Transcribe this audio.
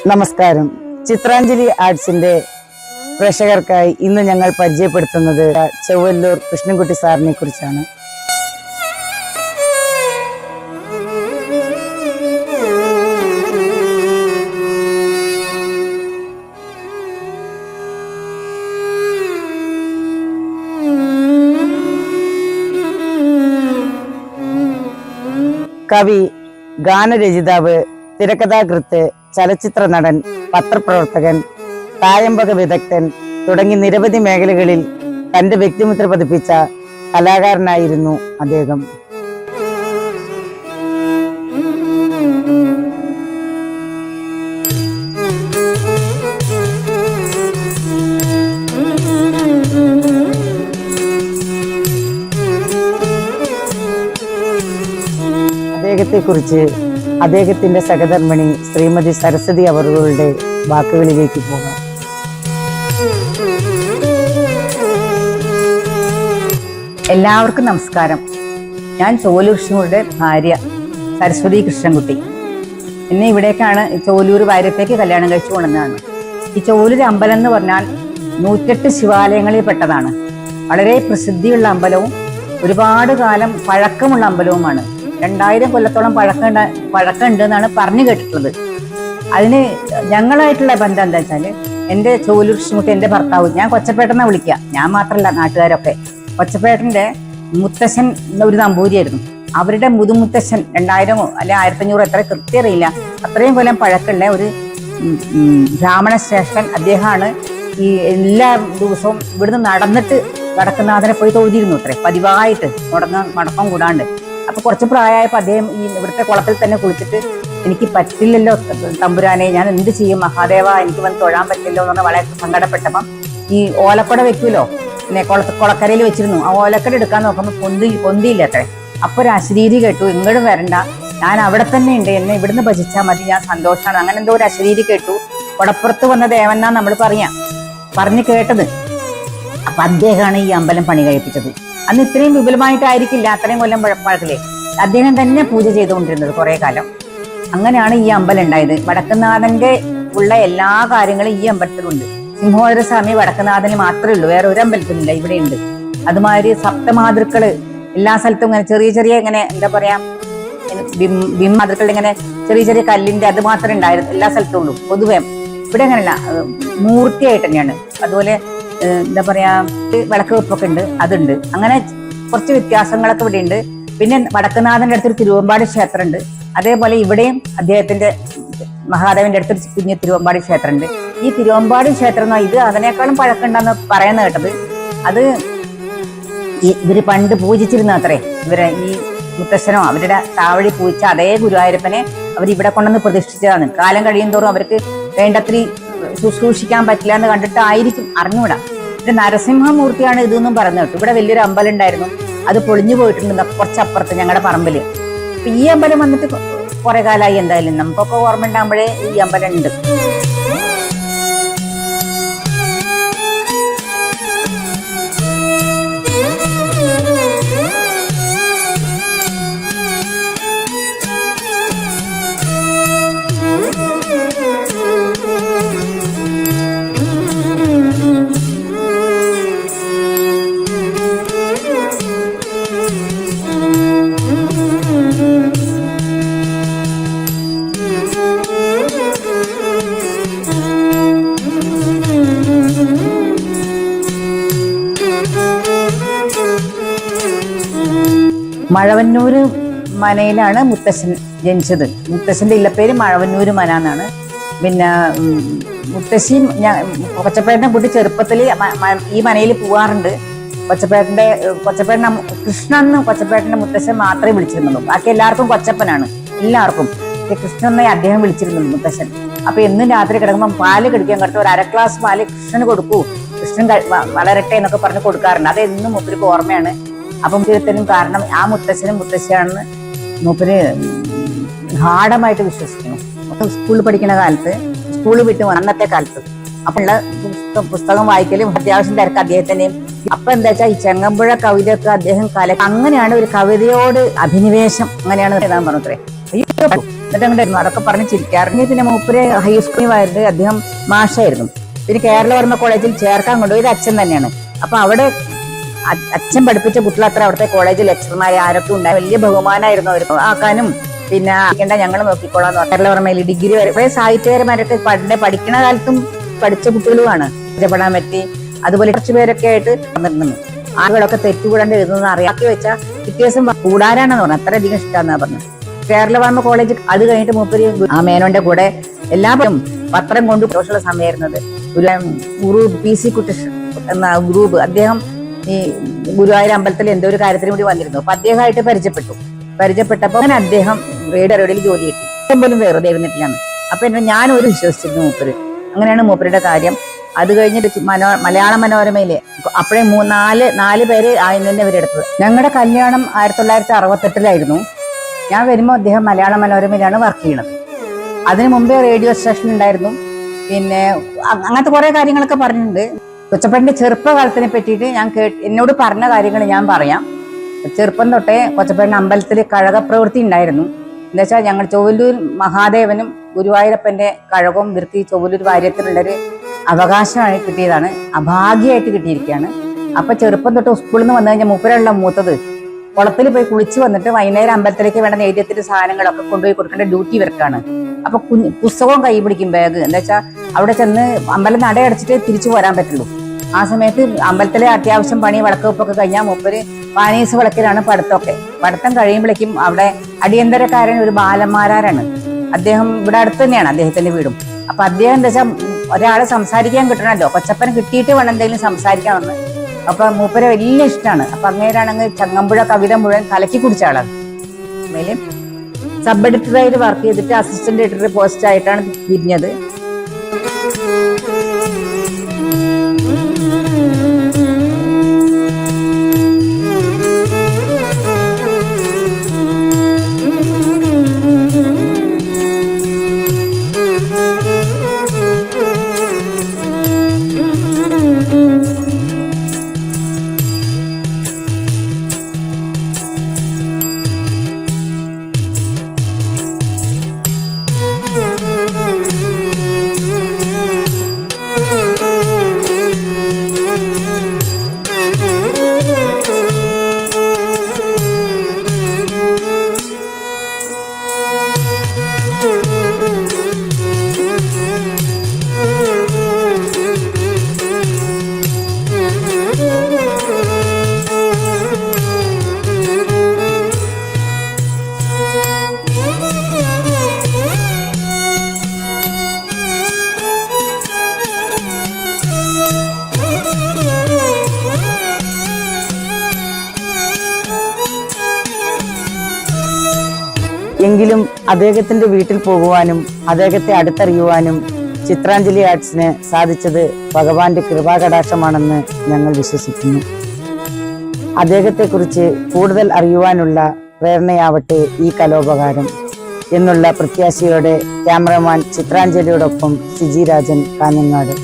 നമസ്കാരം. ചിത്രാഞ്ജലി ആർട്സിന്റെ പ്രേക്ഷകർക്കായി ഇന്ന് ഞങ്ങൾ പരിചയപ്പെടുത്തുന്നത് ചെവ്വല്ലൂർ കൃഷ്ണൻകുട്ടി സാറിനെ കുറിച്ചാണ്. കവി, ഗാനരചയിതാവ്, തിരക്കഥാകൃത്ത്, ചലച്ചിത്ര നടൻ, പത്രപ്രവർത്തകൻ, തായമ്പക വിദഗ്ധൻ തുടങ്ങി നിരവധി മേഖലകളിൽ തന്റെ വ്യക്തിമുദ്ര പതിപ്പിച്ച കലാകാരനായിരുന്നു അദ്ദേഹം. അദ്ദേഹത്തെക്കുറിച്ച് അദ്ദേഹത്തിന്റെ സഹധർമ്മിണി ശ്രീമതി സരസ്വതി അവറുകളുടെ വാക്കുകളിലേക്ക് പോകാം. എല്ലാവർക്കും നമസ്കാരം. ഞാൻ ചോലൂർ കൃഷ്ണൻകുട്ടിയുടെ ഭാര്യ സരസ്വതി കൃഷ്ണൻകുട്ടി. എന്നെ ഇവിടേക്കാണ് ചോലൂർ വയരത്തേക്ക് കല്യാണം കഴിച്ചു കൊണ്ടുവന്നതാണ്. ഈ ചോലൂർ അമ്പലം എന്ന് പറഞ്ഞാൽ 108 ശിവാലയങ്ങളിൽ പെട്ടതാണ്. വളരെ പ്രസിദ്ധിയുള്ള അമ്പലവും ഒരുപാട് കാലം പഴക്കമുള്ള അമ്പലവുമാണ്. 2000 കൊല്ലത്തോളം പഴക്കമുണ്ട് എന്നാണ് പറഞ്ഞു കേട്ടിട്ടുള്ളത്. അതിന് ഞങ്ങളായിട്ടുള്ള ബന്ധം എന്താ വെച്ചാൽ, എൻ്റെ ചോലൂർ കൃഷ്ണൻകുട്ടി എൻ്റെ ഭർത്താവ്, ഞാൻ കൊച്ചപ്പേട്ടെന്നാ വിളിക്കുക, ഞാൻ മാത്രമല്ല നാട്ടുകാരൊക്കെ. കൊച്ചപ്പേട്ടൻ്റെ മുത്തശ്ശൻ ഒരു നമ്പൂരിയായിരുന്നു. അവരുടെ മുതുമുത്തശ്ശൻ 2000 അല്ലെ 1500 എത്ര കൃത്യം അറിയില്ല, അത്രയും കൊല്ലം പഴക്കമുള്ള ഒരു ബ്രാഹ്മണ ശ്രേഷ്ഠൻ. അദ്ദേഹമാണ് ഈ എല്ലാ ദിവസവും ഇവിടുന്ന് നടന്നിട്ട് വടക്കുന്നാഥനെ പോയി തൊഴുതിരുന്നു അത്രേ, പതിവായിട്ട് മടക്കം കൂടാണ്ട്. അപ്പൊ കുറച്ച് പ്രായമായപ്പോൾ അദ്ദേഹം ഈ ഇവിടുത്തെ കുളത്തിൽ തന്നെ കുളിച്ചിട്ട്, എനിക്ക് പറ്റില്ലല്ലോ തമ്പുരാനെ, ഞാൻ എന്ത് ചെയ്യും മഹാദേവ, എനിക്ക് വന്ന് തൊഴാൻ പറ്റില്ലോ എന്ന് പറഞ്ഞാൽ വളരെ സങ്കടപ്പെട്ടപ്പം ഈ ഓലക്കുട വെക്കുമല്ലോ, പിന്നെ കുളക്കരയിൽ വെച്ചിരുന്നു. ആ ഓലക്കട എടുക്കാൻ നോക്കുമ്പോൾ പൊന്തിയില്ല അത്രേ. അപ്പൊ ഒരു അശരീരി കേട്ടു, ഇങ്ങോട്ടും വരണ്ട, ഞാൻ അവിടെ തന്നെ ഉണ്ട്, എന്നെ ഇവിടുന്ന് ഭജിച്ചാൽ മതി, ഞാൻ സന്തോഷമാണ്. അങ്ങനെ എന്തോ ഒരു അശരീരി കേട്ടു. കുടപ്പുറത്ത് വന്ന ദേവനാ നമ്മൾ പറഞ്ഞു കേട്ടത്. അപ്പൊ അദ്ദേഹമാണ് ഈ അമ്പലം പണി കഴിപ്പിച്ചത്. അന്ന് ഇത്രയും വിപുലമായിട്ടായിരിക്കില്ല, അത്രയും കൊല്ലം പഴക്കില്ലേ. അദ്ദേഹം തന്നെ പൂജ ചെയ്തുകൊണ്ടിരുന്നത് കുറെ കാലം. അങ്ങനെയാണ് ഈ അമ്പലം ഉണ്ടായത്. വടക്കുന്നാഥന്റെ ഉള്ള എല്ലാ കാര്യങ്ങളും ഈ അമ്പലത്തിലുണ്ട്. സിംഹോദര സ്വാമി വടക്കുന്നാഥന് മാത്രമേ ഉള്ളൂ, വേറെ ഒരു അമ്പലത്തിലില്ല, ഇവിടെ ഉണ്ട്. അതുമാതിരി സപ്തമാതൃക്കള് എല്ലാ സ്ഥലത്തും ഇങ്ങനെ ചെറിയ ചെറിയ ഇങ്ങനെ എന്താ പറയാ ബിംമാതൃക്കൾ, ഇങ്ങനെ ചെറിയ ചെറിയ കല്ലിന്റെ അത് മാത്രമേ ഉണ്ടായിരുന്നു എല്ലാ സ്ഥലത്തും ഉള്ളൂ. പൊതുവെ ഇവിടെ അങ്ങനെയല്ല, മൂർത്തിയായിട്ട് തന്നെയാണ്. അതുപോലെ എന്താ പറയാ വിളക്ക് വെപ്പൊക്കെ ഉണ്ട്, അതുണ്ട്. അങ്ങനെ കുറച്ച് വ്യത്യാസങ്ങളൊക്കെ ഇവിടെ ഉണ്ട്. പിന്നെ വടക്കുന്നാഥന്റെ അടുത്തൊരു തിരുവമ്പാടി ക്ഷേത്രം ഉണ്ട്. അതേപോലെ ഇവിടെയും അദ്ദേഹത്തിന്റെ മഹാദേവന്റെ അടുത്തൊരു കുഞ്ഞ് തിരുവമ്പാടി ക്ഷേത്രം ഉണ്ട്. ഈ തിരുവമ്പാടി ക്ഷേത്രം ഇത് അതിനേക്കാളും പഴക്കമുണ്ടെന്ന് പറയുന്ന കേട്ടത്. അത് ഇവര് പണ്ട് പൂജിച്ചിരുന്ന അത്രേ. ഇവരെ ഈ മുത്തശ്ശനോ അവരുടെ താവഴി പൂജിച്ച അതേ ഗുരുവായൂരപ്പനെ അവരിവിടെ കൊണ്ടുവന്ന് പ്രതിഷ്ഠിച്ചതാണ്. കാലം കഴിയും തോറും അവർക്ക് വേണ്ടത്ര ശുശ്രൂഷിക്കാൻ പറ്റില്ല എന്ന് കണ്ടിട്ടായിരിക്കും, അറിഞ്ഞുകൂടാ. പിന്നെ നരസിംഹമൂർത്തിയാണ് ഇതെന്നും പറഞ്ഞു കേട്ടു. ഇവിടെ വലിയൊരു അമ്പലം ഉണ്ടായിരുന്നു, അത് പൊളിഞ്ഞു പോയിട്ടുണ്ട് കുറച്ചപ്പുറത്ത് ഞങ്ങളുടെ പറമ്പില്. അപ്പൊ ഈ അമ്പലം വന്നിട്ട് കുറെ കാലമായി. എന്തായാലും നമുക്കൊക്കെ ഓർമ്മ ഉണ്ടാകുമ്പോഴേ ഈ അമ്പലം ഉണ്ട്. മഴവന്നൂര് മനയിലാണ് മുത്തശ്ശൻ ജനിച്ചത്. മുത്തശ്ശന്റെ ഇല്ലപ്പേര് മഴവന്നൂര് മന എന്നാണ്. പിന്നെ മുത്തശ്ശി കൊച്ചപ്പേട്ടനെ കൂട്ടി ചെറുപ്പത്തിൽ ഈ മനയിൽ പോവാറുണ്ട്. കൊച്ചപ്പേട്ടൻ കൃഷ്ണൻ എന്ന് കൊച്ചപ്പേട്ടന്റെ മുത്തശ്ശൻ മാത്രമേ വിളിച്ചിരുന്നുള്ളൂ. ബാക്കി എല്ലാവർക്കും കൊച്ചപ്പനാണ്, എല്ലാവർക്കും. കൃഷ്ണൻ എന്നേ അദ്ദേഹം വിളിച്ചിരുന്നുള്ളൂ മുത്തശ്ശൻ. അപ്പൊ എന്നും രാത്രി കിടക്കുമ്പോൾ പാല് കുടിക്കാൻ കിടത്ത് ഒരു 1/2 ഗ്ലാസ് പാല് കൃഷ്ണന് കൊടുക്കൂ, കൃഷ്ണൻ വളരട്ടെ എന്നൊക്കെ പറഞ്ഞ് കൊടുക്കാറുണ്ട്. അത് എന്നും മൂപ്പർക്ക് ഓർമ്മയാണ്. അപ്പം ജീവിതത്തിനും കാരണം ആ മുത്തശ്ശനും മുത്തശ്ശിയാണെന്ന് മൂപ്പര് ഗാഢമായിട്ട് വിശ്വസിക്കുന്നു. സ്കൂളിൽ പഠിക്കുന്ന കാലത്ത്, സ്കൂളിൽ വിട്ട് അന്നത്തെ കാലത്ത് അപ്പോൾ പുസ്തകം വായിക്കലും അത്യാവശ്യം തിരക്ക് അദ്ദേഹത്തിന്റെയും. അപ്പൊ എന്താ വെച്ചാൽ ഈ ചെങ്ങമ്പുഴ കവിതയൊക്കെ അദ്ദേഹം അങ്ങനെയാണ് ഒരു കവിതയോട് അഭിനിവേശം, അങ്ങനെയാണ് എഴുതാൻ പറഞ്ഞത്രേ. എന്നിട്ട് അങ്ങോട്ട് അതൊക്കെ പറഞ്ഞ് ചിരിക്കാറുണ്ട്. പിന്നെ മൂപ്പര് ഹൈസ്കൂളിൽ അദ്ദേഹം മാഷായിരുന്നു. പിന്നെ കേരളവർമ്മ കോളേജിൽ ചേർക്കാൻ കൊണ്ടുപോയത് അച്ഛൻ തന്നെയാണ്. അപ്പൊ അവിടെ അച്ഛൻ പഠിപ്പിച്ച കുട്ടികൾ അത്ര അവിടുത്തെ കോളേജിൽ ലെക്ചർമാരെ ആരൊക്കെ ഉണ്ടായി വലിയ ബഹുമാനമായിരുന്നു അവർക്ക് ആക്കാനും. പിന്നെ ഞങ്ങൾ നോക്കിക്കോളാം കേരളവർമ്മയിൽ ഡിഗ്രി വരെ കുറെ സാഹിത്യകാരന്മാരൊക്കെ പഠിക്കണ കാലത്തും പഠിച്ച കുട്ടികളുമാണ് രക്ഷപ്പെടാൻ പറ്റി. അതുപോലെ കുറച്ചു പേരൊക്കെ ആയിട്ട് വന്നിരുന്നു. ആളുകളൊക്കെ തെറ്റുകൂടാണ്ട് എഴുതുന്നത് അറിയാക്കി വെച്ചാൽ വ്യത്യാസം കൂടാരാണെന്ന് പറഞ്ഞു. അത്രയധികം ഇഷ്ടമാണെന്നാ പറഞ്ഞു. കേരളവർമ്മ കോളേജ് അത് കഴിഞ്ഞിട്ട് മൂപ്പര് ആ മേനോന്റെ കൂടെ എല്ലാവരും പത്രം കൊണ്ട് ദോഷമുള്ള സമയമായിരുന്നത്. ഗുരു PC കുട്ടേഷൻ എന്ന ഗ്രൂപ്പ് അദ്ദേഹം ഈ ഗുരുവായൂർ അമ്പലത്തിൽ എന്തോ ഒരു കാര്യത്തിന് കൂടി വന്നിരുന്നു. അപ്പൊ അദ്ദേഹമായിട്ട് പരിചയപ്പെട്ടപ്പോ അങ്ങനെ അദ്ദേഹം റേഡിയോയിൽ ജോലി കിട്ടി. പോലും വെറുതെ ഇരുന്നിട്ടില്ലാന്ന്. അപ്പൊ ഞാൻ ഒരു വിശ്വസിച്ചിരുന്നു മൂപ്പര്. അങ്ങനെയാണ് മൂപ്പരുടെ കാര്യം. അത് കഴിഞ്ഞിട്ട് മലയാള മനോരമയിലെ അപ്പോഴേ നാല് പേര് ആയിരുന്നു ഇവരെടുത്തത്. ഞങ്ങളുടെ കല്യാണം 1968 ഞാൻ വരുമ്പോൾ അദ്ദേഹം മലയാള മനോരമയിലാണ് വർക്ക് ചെയ്യണത്. അതിനു മുമ്പേ റേഡിയോ സ്റ്റേഷൻ ഉണ്ടായിരുന്നു. പിന്നെ അങ്ങനത്തെ കുറെ കാര്യങ്ങളൊക്കെ പറഞ്ഞിട്ടുണ്ട്. കൊച്ചപ്പേട്ടന്റെ ചെറുപ്പകാലത്തിനെ പറ്റിയിട്ട് എന്നോട് പറഞ്ഞ കാര്യങ്ങൾ ഞാൻ പറയാം. ചെറുപ്പം തൊട്ടേ കൊച്ചപ്പേട്ടൻ അമ്പലത്തിൽ കഴകപ്രവൃത്തി ഉണ്ടായിരുന്നു. എന്താ വെച്ചാൽ ഞങ്ങൾ ചൊവ്വല്ലൂർ മഹാദേവനും ഗുരുവായൂരപ്പന്റെ കഴകവും ഇവർക്ക് ചൊവ്വല്ലൂർ വാര്യത്തിനുള്ളൊരു അവകാശമായി കിട്ടിയതാണ്, അഭാഗ്യമായിട്ട് കിട്ടിയിരിക്കുകയാണ്. അപ്പൊ ചെറുപ്പം തൊട്ട് സ്കൂളിൽ നിന്ന് വന്നു കഴിഞ്ഞാൽ മൂപ്പരുള്ള മൂത്തത് കുളത്തിൽ പോയി കുളിച്ച് വന്നിട്ട് വൈകുന്നേരം അമ്പലത്തിലേക്ക് വേണ്ട നേദ്യത്തിന്റെ സാധനങ്ങളൊക്കെ കൊണ്ടുപോയി കൊടുക്കേണ്ട ഡ്യൂട്ടി ഇവർക്കാണ്. അപ്പൊ പുസ്തകവും കൈ പിടിക്കും, ബാഗ്. എന്താ വെച്ചാൽ അവിടെ ചെന്ന് അമ്പലം നടയടച്ചിട്ട് തിരിച്ചു പോരാൻ പറ്റുള്ളൂ. ആ സമയത്ത് അമ്പലത്തിലെ അത്യാവശ്യം പണി വിളക്കുവെപ്പൊക്കെ കഴിഞ്ഞാൽ മൂപ്പര് പാനീസ് വിളക്കിലാണ് പഠിത്തം കഴിയുമ്പോഴേക്കും അവിടെ അടിയന്തരക്കാരൻ ഒരു ബാലന്മാരാരാണ് അദ്ദേഹം. ഇവിടെ അടുത്ത് തന്നെയാണ് അദ്ദേഹത്തിന്റെ വീടും. അപ്പൊ അദ്ദേഹം എന്താ വെച്ചാൽ ഒരാളെ സംസാരിക്കാൻ കിട്ടണമല്ലോ, കൊച്ചപ്പനെ കിട്ടിയിട്ട് വേണം എന്തെങ്കിലും സംസാരിക്കാൻ വന്ന്. അപ്പൊ മൂപ്പരെ വലിയ ഇഷ്ടമാണ്. അപ്പൊ അങ്ങേരാണെങ്കിൽ ചങ്ങമ്പുഴ കവിത മുഴുവൻ കലക്കി കുടിച്ച ആളാണ്. മേലെ സബ് എഡിറ്ററായിട്ട് വർക്ക് ചെയ്തിട്ട് അസിസ്റ്റന്റ് എഡിറ്റർ പോസ്റ്റ് ആയിട്ടാണ് തിരിഞ്ഞത്. എങ്കിലും അദ്ദേഹത്തിന്റെ വീട്ടിൽ പോകുവാനും അദ്ദേഹത്തെ അടുത്തറിയുവാനും ചിത്രാഞ്ജലി ആർട്സിന് സാധിച്ചത് ഭഗവാന്റെ കൃപാകടാക്ഷമാണെന്ന് ഞങ്ങൾ വിശ്വസിക്കുന്നു. അദ്ദേഹത്തെക്കുറിച്ച് കൂടുതൽ അറിയുവാനുള്ള പ്രേരണയാവട്ടെ ഈ കലോപകാരം എന്നുള്ള പ്രത്യാശയോടെ ക്യാമറമാൻ ചിത്രാഞ്ജലിയോടൊപ്പം സിജി രാജൻ, കാഞ്ഞങ്ങാട്.